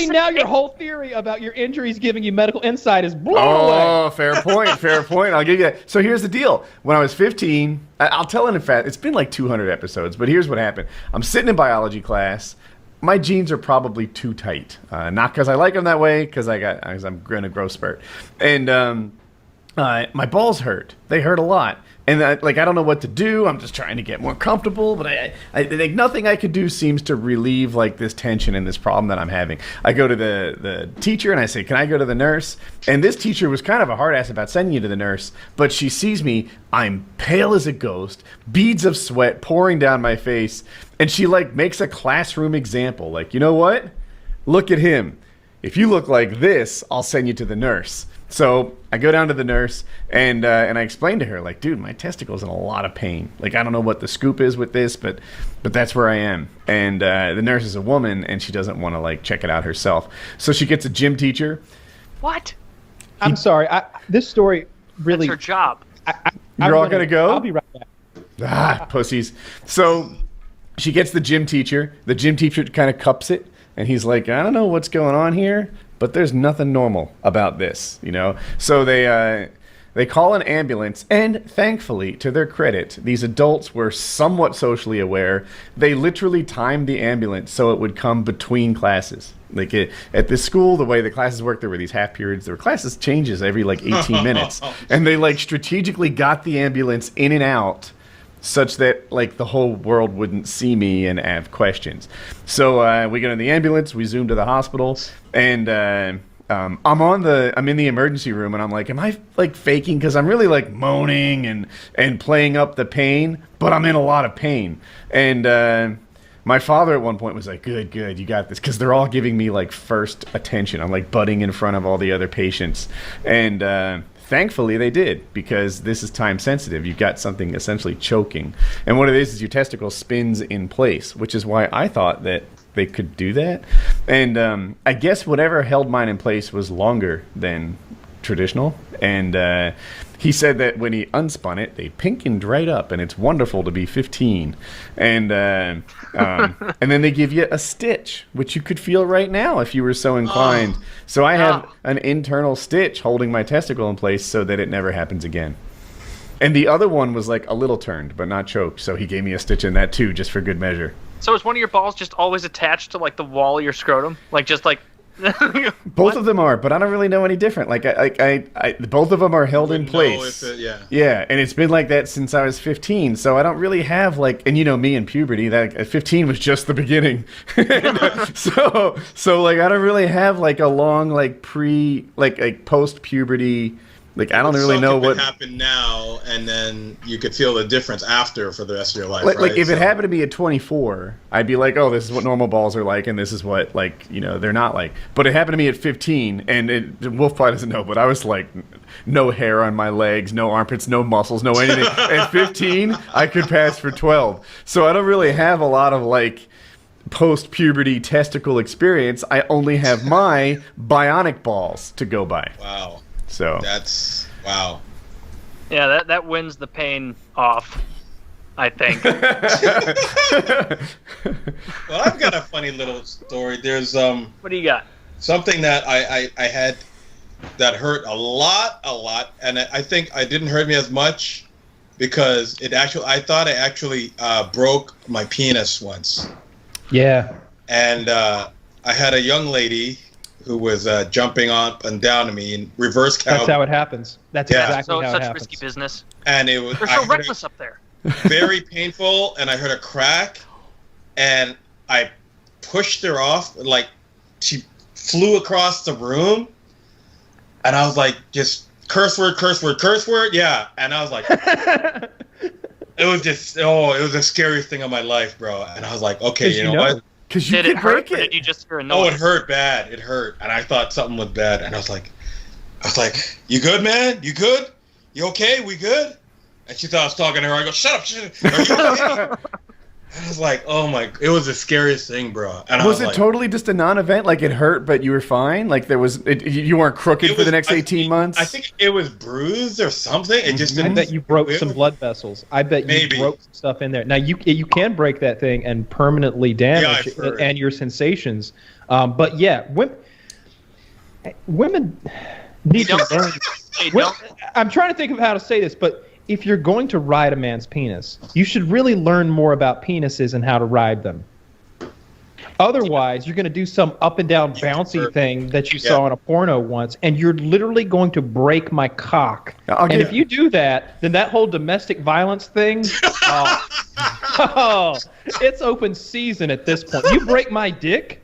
See, now your whole theory about your injuries giving you medical insight is blown away. Oh, fair point. I'll give you that. So here's the deal. When I was 15, I'll tell it in fact, it's been like 200 episodes, but here's what happened. I'm sitting in biology class. My jeans are probably too tight. Not because I like them that way, because I'm going to growth spurt. And my balls hurt. They hurt a lot. And I don't know what to do. I'm just trying to get more comfortable, but I think nothing I could do seems to relieve like this tension and this problem that I'm having. I go to the teacher and I say, "Can I go to the nurse?" And this teacher was kind of a hard ass about sending you to the nurse, but she sees me. I'm pale as a ghost, beads of sweat pouring down my face, and she like makes a classroom example. Like, you know what? Look at him. If you look like this, I'll send you to the nurse. So I go down to the nurse and I explain to her, like, dude, my testicle's in a lot of pain. Like, I don't know what the scoop is with this, but that's where I am. And the nurse is a woman, and she doesn't want to, like, check it out herself. So she gets a gym teacher. What? I'm sorry. This story really... That's her job. You're all going to go? I'll be right back. Pussies. So she gets the gym teacher. The gym teacher kind of cups it, and he's like, I don't know what's going on here, but there's nothing normal about this, you know? So they call an ambulance, and thankfully, to their credit, these adults were somewhat socially aware. They literally timed the ambulance so it would come between classes. Like at this school, the way the classes work, there were these half periods. Their classes changes every like 18 minutes. And they like strategically got the ambulance in and out such that like the whole world wouldn't see me and have questions. So we get in the ambulance, we zoom to the hospital, and I'm in the emergency room, and I'm like, am I like faking? Because I'm really like moaning and playing up the pain, but I'm in a lot of pain. And my father at one point was like, good, you got this. Because they're all giving me like first attention. I'm like butting in front of all the other patients. And thankfully they did, because this is time sensitive. You've got something essentially choking. And what it is your testicle spins in place, which is why I thought that they could do that. And I guess whatever held mine in place was longer than traditional. And he said that when he unspun it, they pinkened right up, and it's wonderful to be 15. And and then they give you a stitch, which you could feel right now if you were so inclined. So I have an internal stitch holding my testicle in place so that it never happens again. And the other one was like a little turned, but not choked. So he gave me a stitch in that too, just for good measure. So is one of your balls just always attached to like the wall of your scrotum? Like just like... Both of them are, but I don't really know any different. Like I both of them are held in place. Yeah, and it's been like that since I was 15. So I don't really have like, and you know me and puberty, that at 15 was just the beginning. so like I don't really have like a long like post puberty. Like I don't really know what happened now, and then you could feel the difference after for the rest of your life. Like if it happened to me at 24, I'd be like, oh, this is what normal balls are like, and this is what like they're not like. But it happened to me at 15, and Wolf probably doesn't know, but I was like, no hair on my legs, no armpits, no muscles, no anything. At 15, I could pass for 12. So I don't really have a lot of like post-puberty testicle experience. I only have my bionic balls to go by. Wow. So that's wow. Yeah, that wins the pain off, I think. Well, I've got a funny little story. There's What do you got? Something that I had that hurt a lot, and I think it didn't hurt me as much because I thought I actually broke my penis once. Yeah. And I had a young lady who was jumping up and down to me in reverse cow. That's how it happens. That's exactly how it happens. So such risky business. And it was... They're so reckless up there. Very painful, and I heard a crack, and I pushed her off, like, she flew across the room, and I was like, just curse word, yeah. And I was like... It was just... Oh, it was the scariest thing of my life, bro. And I was like, okay, you know what? Because you did it hurt, or did you just hear a noise? Oh, it hurt bad. It hurt, and I thought something was bad. And I was like, "You good, man? You good? You okay? We good?" And she thought I was talking to her. I go, "Shut up! Are you okay?" I was like, "Oh my!" It was the scariest thing, bro. And was it like, totally just a non-event? Like it hurt, but you were fine. Like you weren't crooked for the next 18 months. I think it was bruised or something. It just didn't. I bet you broke some blood vessels. I bet you broke some stuff in there. Now you can break that thing and permanently damage it and your sensations. But yeah, women need to learn. I'm trying to think of how to say this, but if you're going to ride a man's penis, you should really learn more about penises and how to ride them. Otherwise, you're going to do some up and down bouncy thing that you saw in a porno once, and you're literally going to break my cock. And if you do that, then that whole domestic violence thing, it's open season at this point. You break my dick,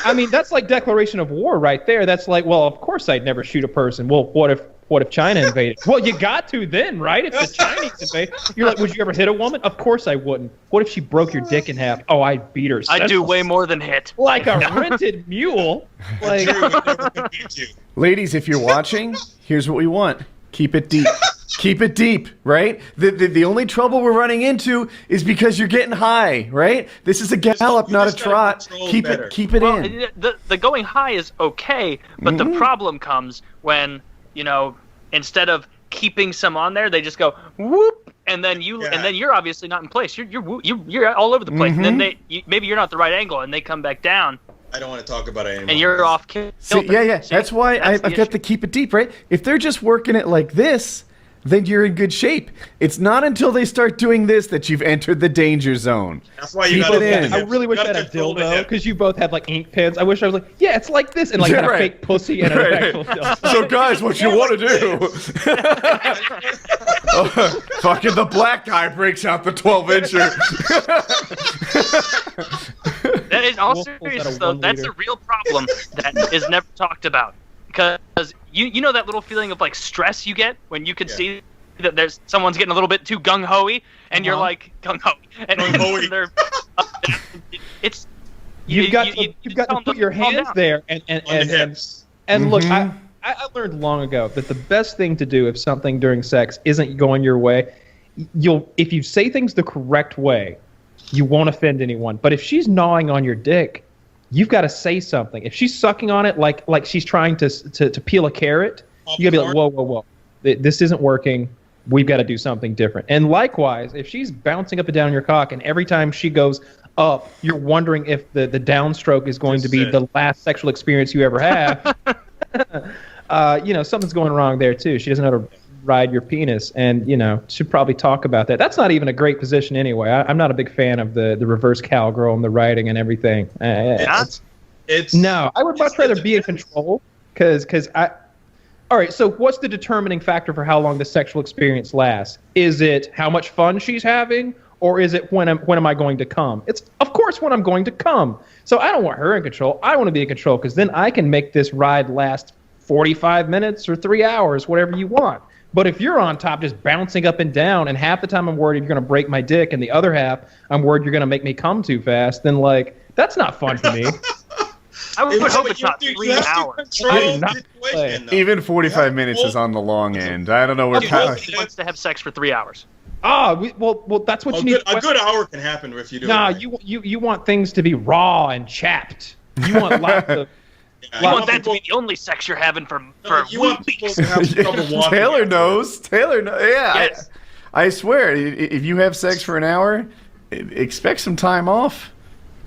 I mean, that's like declaration of war right there. That's like, well, of course I'd never shoot a person. Well, what if China invaded? Well, you got to then, right? If the Chinese invade, you're like, would you ever hit a woman? Of course I wouldn't. What if she broke your dick in half? Oh, I'd beat her. I'd do way more than hit. Like a rented mule. Like, ladies, if you're watching, here's what we want. Keep it deep. Keep it deep, right? The only trouble we're running into is because you're getting high, right? This is a gallop, not a trot. Keep it in. The going high is okay, but the problem comes when, you know, instead of keeping some on there, they just go whoop, and then you're obviously not in place. You're all over the place, and then maybe you're not the right angle, and they come back down. I don't want to talk about it anymore. And you're off kilter. See, that's why I've got to keep it deep, right? If they're just working it like this, then you're in good shape. It's not until they start doing this that you've entered the danger zone. That's why you got to. I really wish I had a dildo, because you both had like ink pens. I wish I was like, yeah, it's like this, and like had a fake pussy and an actual dildo. So guys, what you want to do? Fucking the black guy breaks out the 12-incher. That is all serious though. That's a real problem that is never talked about. Because you know that little feeling of like stress you get when you can see that there's someone's getting a little bit too gung-ho-y, and you're like gung-ho, and they're it's you've got to put your hands there and look. I learned long ago that the best thing to do if something during sex isn't going your way, if you say things the correct way, you won't offend anyone. But if she's gnawing on your dick, you've got to say something. If she's sucking on it like she's trying to peel a carrot, you got to be like, whoa. This isn't working. We've got to do something different. And likewise, if she's bouncing up and down your cock, and every time she goes up, you're wondering if the downstroke is going to be the last sexual experience you ever have, something's going wrong there too. She doesn't know how to ride your penis, and should probably talk about that. That's not even a great position anyway. I'm not a big fan of the reverse cowgirl and the riding and everything. No, I would much rather be in control, because all right, so what's the determining factor for how long the sexual experience lasts? Is it how much fun she's having, or is it when am I going to come? It's of course when I'm going to come. So I don't want her in control. I want to be in control, because then I can make this ride last 45 minutes or 3 hours, whatever you want. But if you're on top just bouncing up and down, and half the time I'm worried you're going to break my dick, and the other half I'm worried you're going to make me come too fast, then that's not fun for me. I would hope it's not 3 hours. Even 45 minutes is on the long end. I don't know where He wants to have sex for 3 hours. Well, that's what you need. A good hour can happen if you do. Nah, you want things to be raw and chapped. You want lots of. You want that to be the only sex you're having for weeks. Taylor knows. Yeah. Yes. I swear, if you have sex for an hour, expect some time off.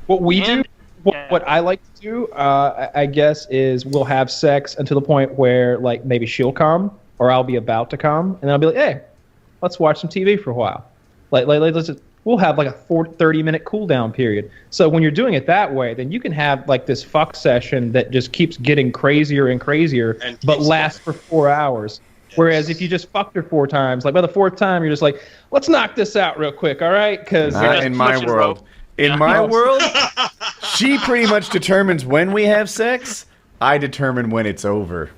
What we do, what I like to do, I guess, is we'll have sex until the point where, like, maybe she'll come or I'll be about to come, and then I'll be like, hey, let's watch some TV for a while. We'll have like a 30-minute cool down period. So when you're doing it that way, then you can have like this fuck session that just keeps getting crazier and crazier, but lasts for 4 hours. Yes. Whereas if you just fucked her 4 times, like by the 4th time, you're just like, let's knock this out real quick, all right? Because in my world. In my world, she pretty much determines when we have sex. I determine when it's over.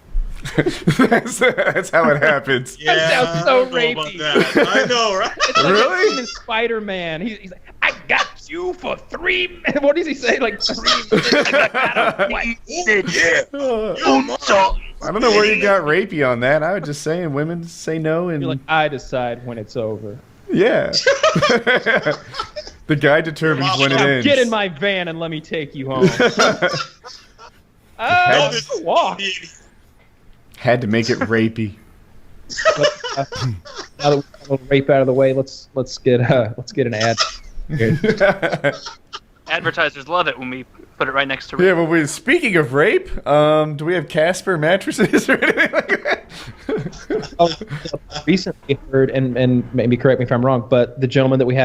That's how it happens. Yeah, that sounds so rapey. I know, right? It's like really? in Spider-Man. He's like, I got you for 3 minutes. What does he say? Like 3 minutes. I don't know where you got rapey on that. I was just saying women say no, and you're like, I decide when it's over. Yeah. The guy determines when it ends. Get in my van and let me take you home. Walk. Had to make it rapey. Now that we got a little rape out of the way, let's get an ad. Advertisers love it when we Put it right next to. Yeah, well, speaking of rape, do we have Casper mattresses or anything like that? Recently heard, and maybe correct me if I'm wrong, but the gentleman that we had on